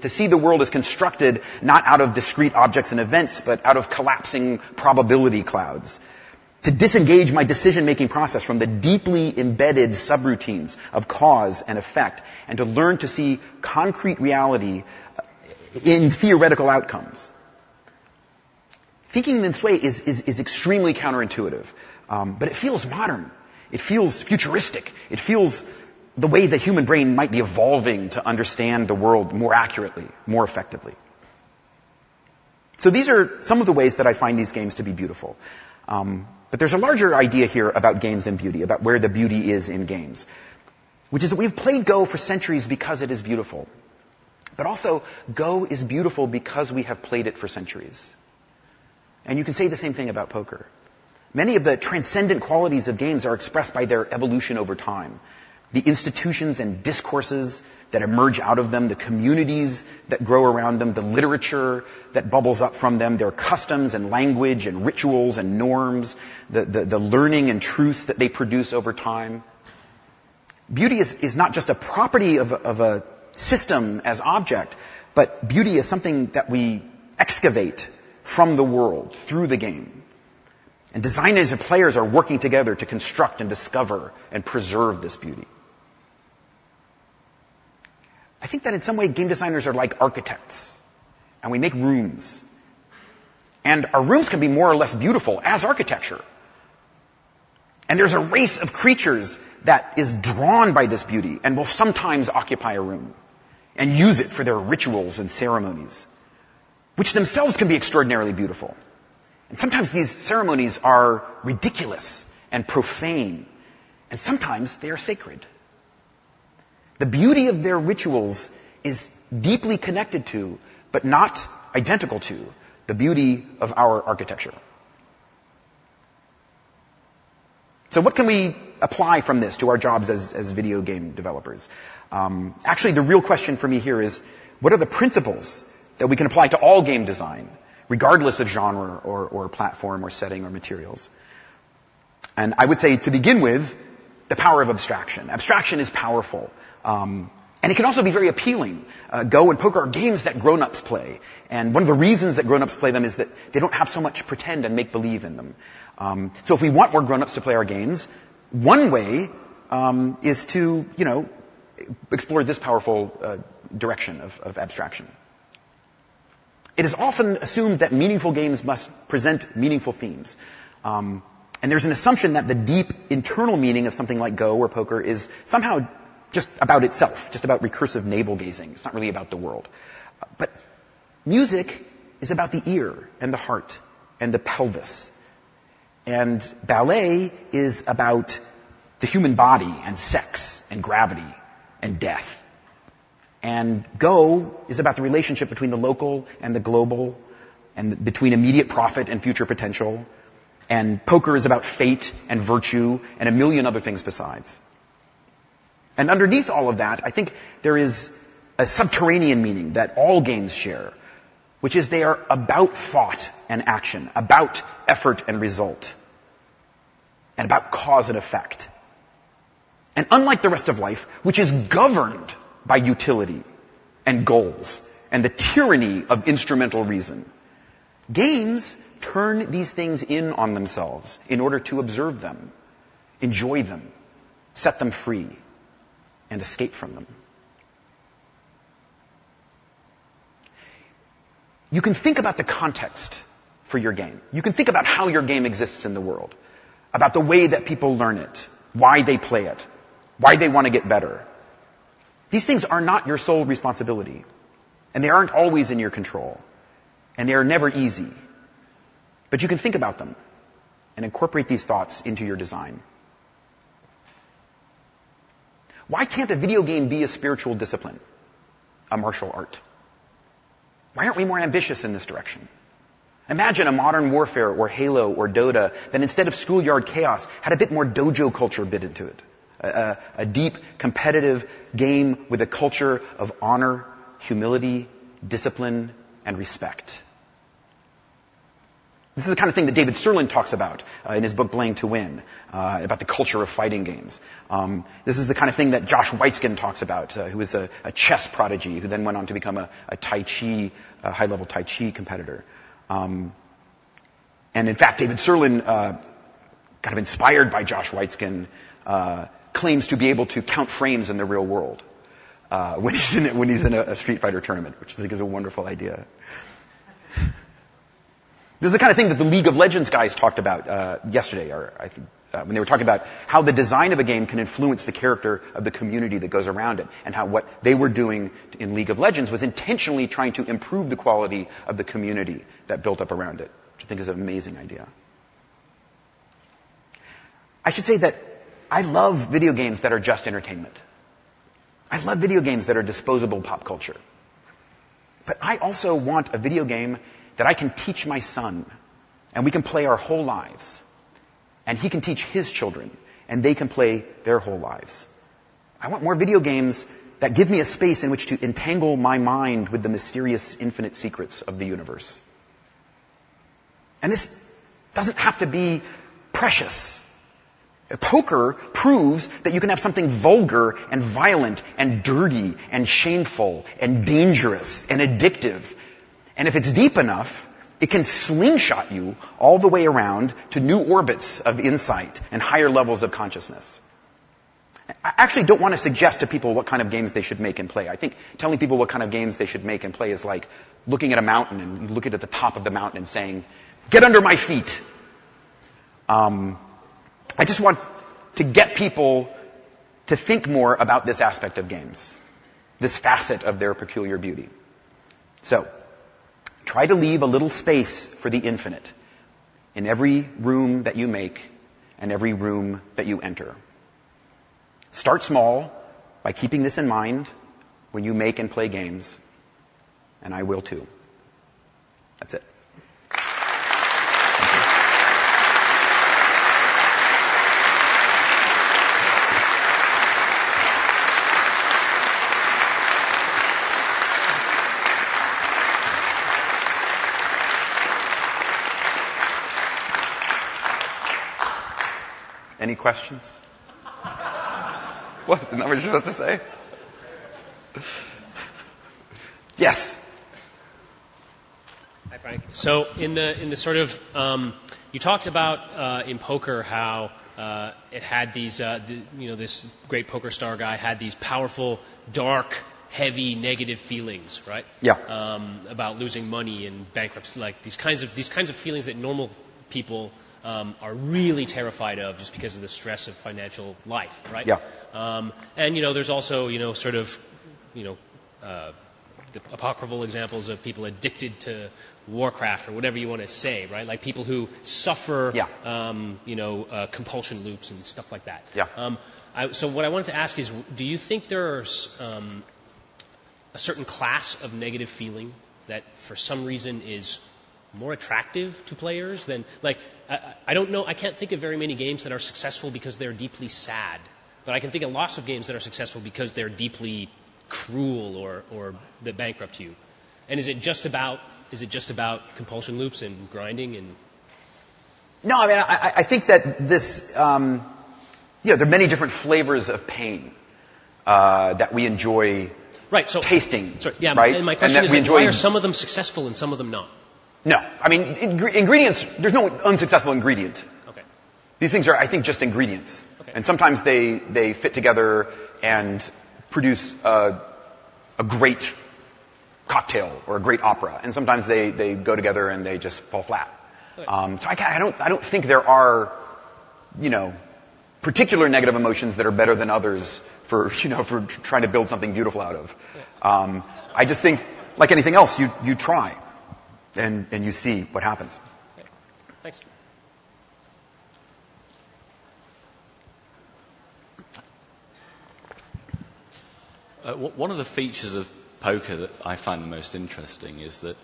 to see the world as constructed not out of discrete objects and events, but out of collapsing probability clouds. To disengage my decision-making process from the deeply embedded subroutines of cause and effect, and to learn to see concrete reality in theoretical outcomes. Thinking this way is extremely counterintuitive, but it feels modern. It feels futuristic. It feels the way the human brain might be evolving to understand the world more accurately, more effectively. So these are some of the ways that I find these games to be beautiful. But there's a larger idea here about games and beauty, about where the beauty is in games, which is that we've played Go for centuries because it is beautiful. But also, Go is beautiful because we have played it for centuries. And you can say the same thing about poker. Many of the transcendent qualities of games are expressed by their evolution over time. The institutions and discourses that emerge out of them, the communities that grow around them, the literature that bubbles up from them, their customs and language and rituals and norms, the learning and truths that they produce over time. Beauty is not just a property of a system as object, but beauty is something that we excavate from the world, through the game. And designers and players are working together to construct and discover and preserve this beauty. I think that in some way game designers are like architects, and we make rooms. And our rooms can be more or less beautiful as architecture. And there's a race of creatures that is drawn by this beauty and will sometimes occupy a room and use it for their rituals and ceremonies, which themselves can be extraordinarily beautiful. And sometimes these ceremonies are ridiculous and profane, and sometimes they are sacred. The beauty of their rituals is deeply connected to, but not identical to, the beauty of our architecture. So what can we apply from this to our jobs as video game developers? Actually, the real question for me here is, what are the principles that we can apply to all game design, regardless of genre or platform or setting or materials? And I would say, to begin with, the power of abstraction. Abstraction is powerful. And it can also be very appealing. Go and poker are games that grown-ups play. And one of the reasons that grown-ups play them is that they don't have so much pretend and make-believe in them. So if we want more grown-ups to play our games, one way is to, explore this powerful direction of abstraction. It is often assumed that meaningful games must present meaningful themes. And there's an assumption that the deep internal meaning of something like Go or poker is somehow just about itself, just about recursive navel-gazing. It's not really about the world. But music is about the ear and the heart and the pelvis. And ballet is about the human body and sex and gravity and death. And Go is about the relationship between the local and the global, and between immediate profit and future potential. And poker is about fate and virtue and a million other things besides. And underneath all of that, I think there is a subterranean meaning that all games share, which is they are about thought and action, about effort and result, and about cause and effect. And unlike the rest of life, which is governed by utility and goals and the tyranny of instrumental reason, games turn these things in on themselves in order to observe them, enjoy them, set them free, and escape from them. You can think about the context for your game. You can think about how your game exists in the world, about the way that people learn it, why they play it, why they want to get better. These things are not your sole responsibility, and they aren't always in your control, and they are never easy. But you can think about them and incorporate these thoughts into your design. Why can't a video game be a spiritual discipline, a martial art? Why aren't we more ambitious in this direction? Imagine a modern warfare or Halo or Dota that instead of schoolyard chaos had a bit more dojo culture bit into it. A deep, competitive game with a culture of honor, humility, discipline, and respect. This is the kind of thing that David Sirlin talks about in his book Playing to Win, about the culture of fighting games. This is the kind of thing that Josh Waitzkin talks about, who is a chess prodigy, who then went on to become a high-level Tai Chi competitor. And in fact, David Sirlin, kind of inspired by Josh Waitzkin, claims to be able to count frames in the real world when he's in a Street Fighter tournament, which I think is a wonderful idea. This is the kind of thing that the League of Legends guys talked about yesterday, or I think when they were talking about how the design of a game can influence the character of the community that goes around it, and how what they were doing in League of Legends was intentionally trying to improve the quality of the community that built up around it, which I think is an amazing idea. I should say that I love video games that are just entertainment. I love video games that are disposable pop culture. But I also want a video game that I can teach my son, and we can play our whole lives. And he can teach his children, and they can play their whole lives. I want more video games that give me a space in which to entangle my mind with the mysterious infinite secrets of the universe. And this doesn't have to be precious. Poker proves that you can have something vulgar and violent and dirty and shameful and dangerous and addictive. And if it's deep enough, it can slingshot you all the way around to new orbits of insight and higher levels of consciousness. I actually don't want to suggest to people what kind of games they should make and play. I think telling people what kind of games they should make and play is like looking at a mountain and looking at the top of the mountain and saying, "Get under my feet." I just want to get people to think more about this aspect of games, this facet of their peculiar beauty. So, try to leave a little space for the infinite in every room that you make and every room that you enter. Start small by keeping this in mind when you make and play games, and I will too. That's it. Any questions? What? Isn't that what you're supposed to say? Yes. Hi, Frank. So in the sort of you talked about in poker how it had these this great poker star guy had these powerful, dark, heavy, negative feelings, right? Yeah. About losing money and bankruptcy, like these kinds of feelings that normal people are really terrified of just because of the stress of financial life, right? Yeah. And there's also the apocryphal examples of people addicted to Warcraft or whatever you want to say, right? Like people who suffer, compulsion loops and stuff like that. Yeah. So what I wanted to ask is, do you think there's a certain class of negative feeling that for some reason is more attractive to players than, like, I don't know, I can't think of very many games that are successful because they're deeply sad, but I can think of lots of games that are successful because they're deeply cruel or that bankrupt you. And is it just about compulsion loops and grinding and? No, I mean, I think that this, there are many different flavors of pain that we enjoy tasting. Sorry, yeah, right? And my question is, why are some of them successful and some of them not? No, I mean, ingredients, there's no unsuccessful ingredient. Okay. These things are, I think, just ingredients. Okay. And sometimes they fit together and produce a great cocktail or a great opera. And sometimes they go together and they just fall flat. Okay. So I don't think there are, particular negative emotions that are better than others for trying to build something beautiful out of. Yeah. I just think, like anything else, you try and you see what happens. Okay. Thanks. One of the features of poker that I find the most interesting is that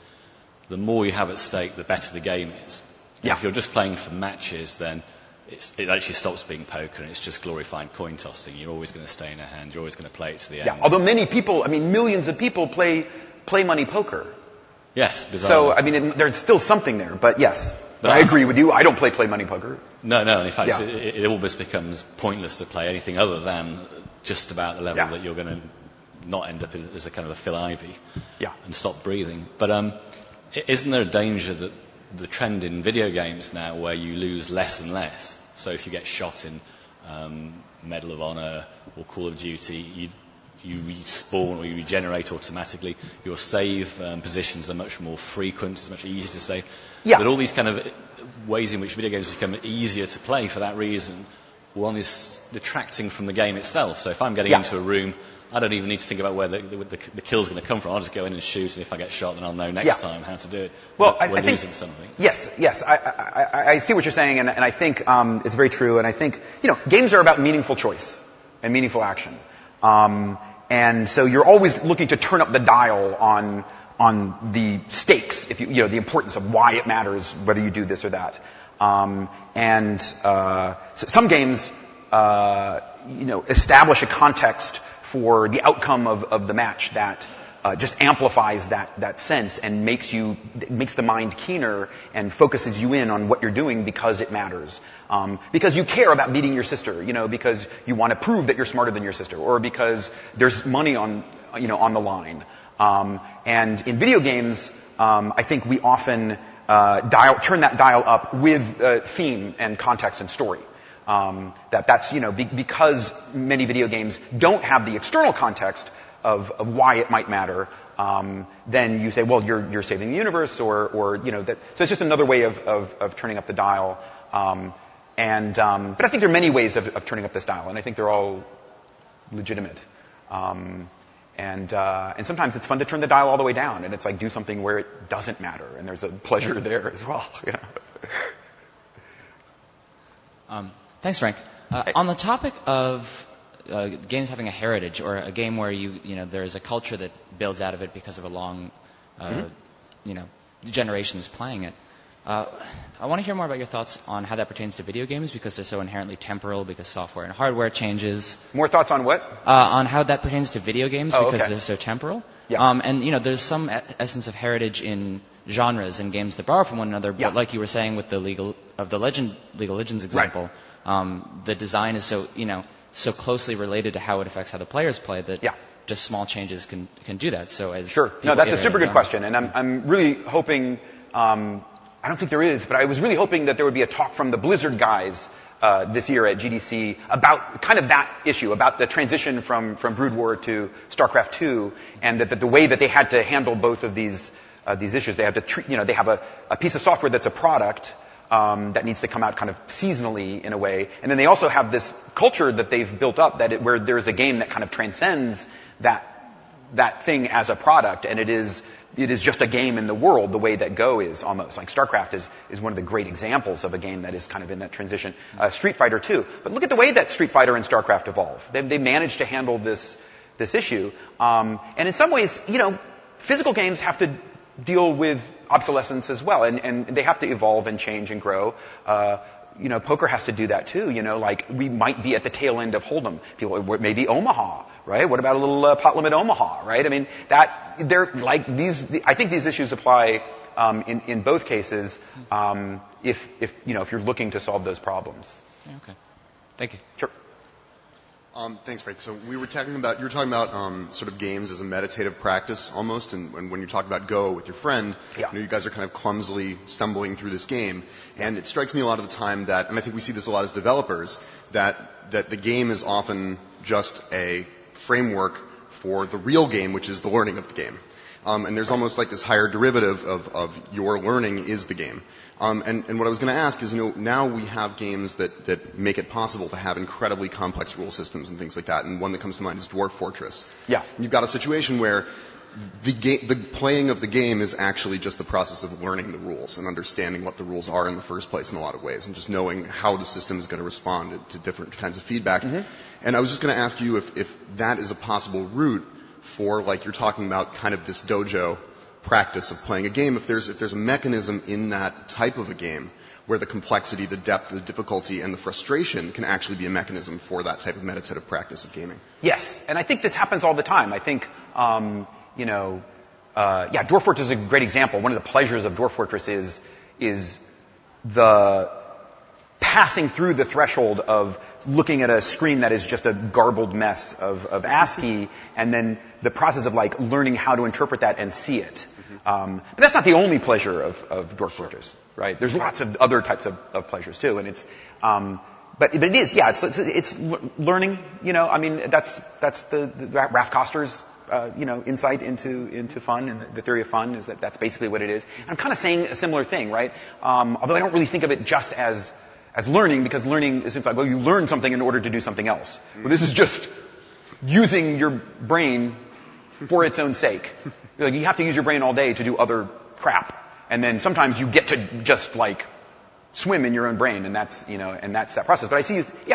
the more you have at stake, the better the game is. Yeah. If you're just playing for matches, then it actually stops being poker and it's just glorified coin tossing. You're always going to stay in a hand. You're always going to play it to the end. Yeah, although many people, millions of people play money poker. Yes, bizarrely. So, there's still something there, but yes. But I agree with you. I don't play money poker. No, and in fact, Yeah. it almost becomes pointless to play anything other than just about the level that you're going to not end up as a kind of a Phil Ivey and stop breathing. But isn't there a danger that the trend in video games now where you lose less and less? So if you get shot in Medal of Honor or Call of Duty, you respawn or you regenerate automatically. Your save positions are much more frequent. It's much easier to save. Yeah. But all these kind of ways in which video games become easier to play for that reason, one is detracting from the game itself. So if I'm getting into a room, I don't even need to think about where the kill's going to come from. I'll just go in and shoot, and if I get shot, then I'll know next time how to do it. Well, I think losing something. Yes. I see what you're saying, and I think it's very true. And I think games are about meaningful choice and meaningful action. And so you're always looking to turn up the dial on the stakes, the importance of why it matters whether you do this or that. So some games establish a context for the outcome of the match that just amplifies that sense and makes the mind keener and focuses you in on what you're doing because it matters. Because you care about beating your sister, because you want to prove that you're smarter than your sister, or because there's money on the line. And in video games, I think we often turn that dial up with theme and context and story. That's because many video games don't have the external context of why it might matter, then you say, well, you're saving the universe, or that. So it's just another way of turning up the dial. But I think there are many ways of turning up this dial, and I think they're all legitimate. And sometimes it's fun to turn the dial all the way down, and it's like do something where it doesn't matter, and there's a pleasure there as well. Thanks, Frank. On the topic of games having a heritage, or a game where there's a culture that builds out of it because of a long, generations playing it. I want to hear more about your thoughts on how that pertains to video games, because they're so inherently temporal, because software and hardware changes. More thoughts on what? On how that pertains to video games, because they're so temporal. Yeah. And there's some essence of heritage in genres and games that borrow from one another, but like you were saying with the League of Legends example, the design is so, so closely related to how it affects how the players play that just small changes can do that. So as sure, no, that's a super good question, and I'm really hoping. I don't think there is, but I was really hoping that there would be a talk from the Blizzard guys this year at GDC about kind of that issue, about the transition from Brood War to StarCraft 2, and that the way that they had to handle both of these issues. They have to treat, they have a piece of software that's a product that needs to come out kind of seasonally in a way, and then they also have this culture that they've built up where there's a game that kind of transcends that thing as a product, and it is just a game in the world, the way that Go is almost. Like StarCraft is one of the great examples of a game that is kind of in that transition. Street Fighter too. But look at the way that Street Fighter and StarCraft evolve. They managed to handle this issue. And in some ways, physical games have to deal with obsolescence as well, and they have to evolve and change and grow. Poker has to do that too. Like we might be at the tail end of Hold'em. Maybe Omaha, right? What about a little pot limit Omaha, right? I mean, they're like these. I think these issues apply in both cases. If you're looking to solve those problems. Okay. Thank you. Sure. Thanks, Frank. So you were talking about sort of games as a meditative practice almost, and when you talk about Go with your friend, you guys are kind of clumsily stumbling through this game, and it strikes me a lot of the time that, and I think we see this a lot as developers, that the game is often just a framework for the real game, which is the learning of the game. And there's almost like this higher derivative of your learning is the game. And what I was going to ask is, now we have games that make it possible to have incredibly complex rule systems and things like that. And one that comes to mind is Dwarf Fortress. Yeah. And you've got a situation where the playing of the game is actually just the process of learning the rules and understanding what the rules are in the first place in a lot of ways, and just knowing how the system is going to respond to different kinds of feedback. Mm-hmm. And I was just going to ask you if that is a possible route for, like you're talking about, kind of this dojo practice of playing a game, if there's a mechanism in that type of a game where the complexity, the depth, the difficulty, and the frustration can actually be a mechanism for that type of meditative practice of gaming. Yes, and I think this happens all the time. I think, Dwarf Fortress is a great example. One of the pleasures of Dwarf Fortress is the passing through the threshold of looking at a screen that is just a garbled mess of ASCII, and then the process of like learning how to interpret that and see it. But that's not the only pleasure of Dwarf Fortress, right? There's lots of other types of pleasures too, and it's, but it is, it's learning. I mean, that's the Ralph Koster's insight into fun, and the theory of fun is that's basically what it is. And I'm kind of saying a similar thing, right? Although I don't really think of it just as learning, because learning is like, well, you learn something in order to do something else. Well, this is just using your brain for its own sake. Like, you have to use your brain all day to do other crap. And then sometimes you get to just like swim in your own brain, and that's that process. But I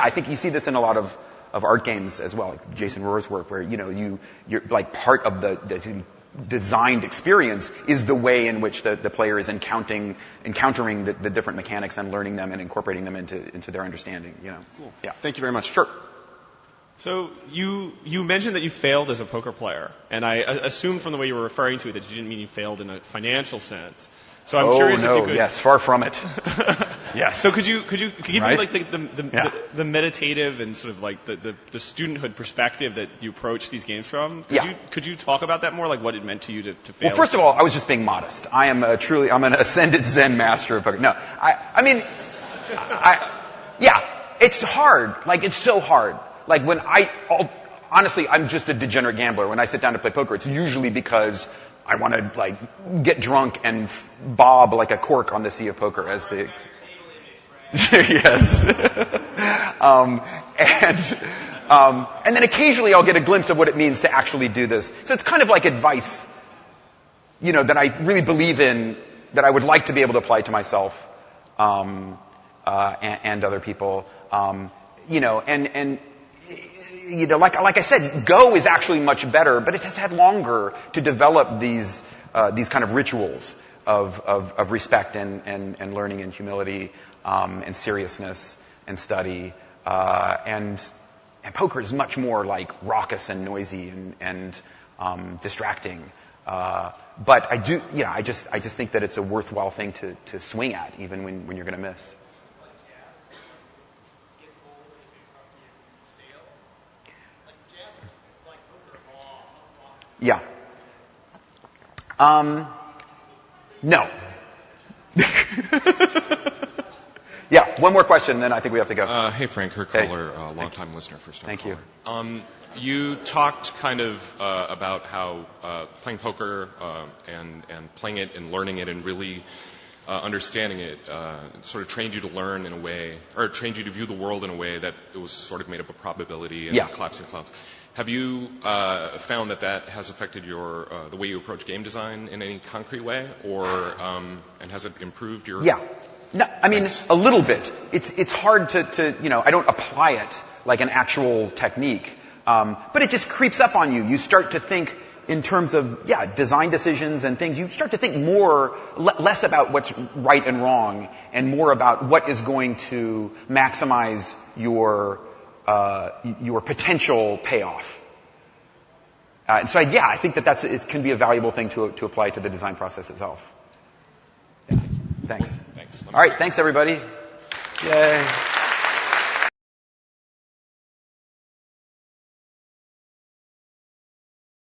think you see this in a lot of art games as well, like Jason Rohr's work, where, you're like part of the designed experience is the way in which the player is encountering the different mechanics and learning them and incorporating them into their understanding. Cool. Yeah. Thank you very much. Sure. So you mentioned that you failed as a poker player, and I assumed from the way you were referring to it that you didn't mean you failed in a financial sense. So I'm curious if you could. Yes, far from it. Yes. So could you give me like the meditative and sort of like the studenthood perspective that you approach these games from? Could you talk about that more, like what it meant to you to fail? Well, first of all, I was just being modest. I'm an ascended Zen master of poker. No, it's hard. Like, it's so hard. Like honestly, I'm just a degenerate gambler. When I sit down to play poker, it's usually because I want to like get drunk and bob like a cork on the sea of poker, as the yes. And then occasionally I'll get a glimpse of what it means to actually do this. So it's kind of like advice, that I really believe in, that I would like to be able to apply to myself and other people. Like I said, Go is actually much better, but it has had longer to develop these kind of rituals of respect and learning and humility and seriousness and study. And poker is much more like raucous and noisy and distracting. But I just think that it's a worthwhile thing to swing at, even when you're going to miss. Yeah. No. Yeah, one more question, and then I think we have to go. Hey, Frank, Kurt Kohler, long-time listener, first-time caller. Thank you. You talked kind of about how playing poker and playing it and learning it and really understanding it sort of trained you to learn in a way, or trained you to view the world in a way that it was sort of made up of probability and collapsing clouds. Have you found that has affected your the way you approach game design in any concrete way, or and has it improved your? Yeah. No, I mean, a little bit. It's hard to I don't apply it like an actual technique, but it just creeps up on you. You start to think in terms of design decisions and things. You start to think less about what's right and wrong, and more about what is going to maximize your potential payoff. And so I think it can be a valuable thing to apply to the design process itself. Yeah. Thanks. Thanks. All right. Thanks, everybody. Yay.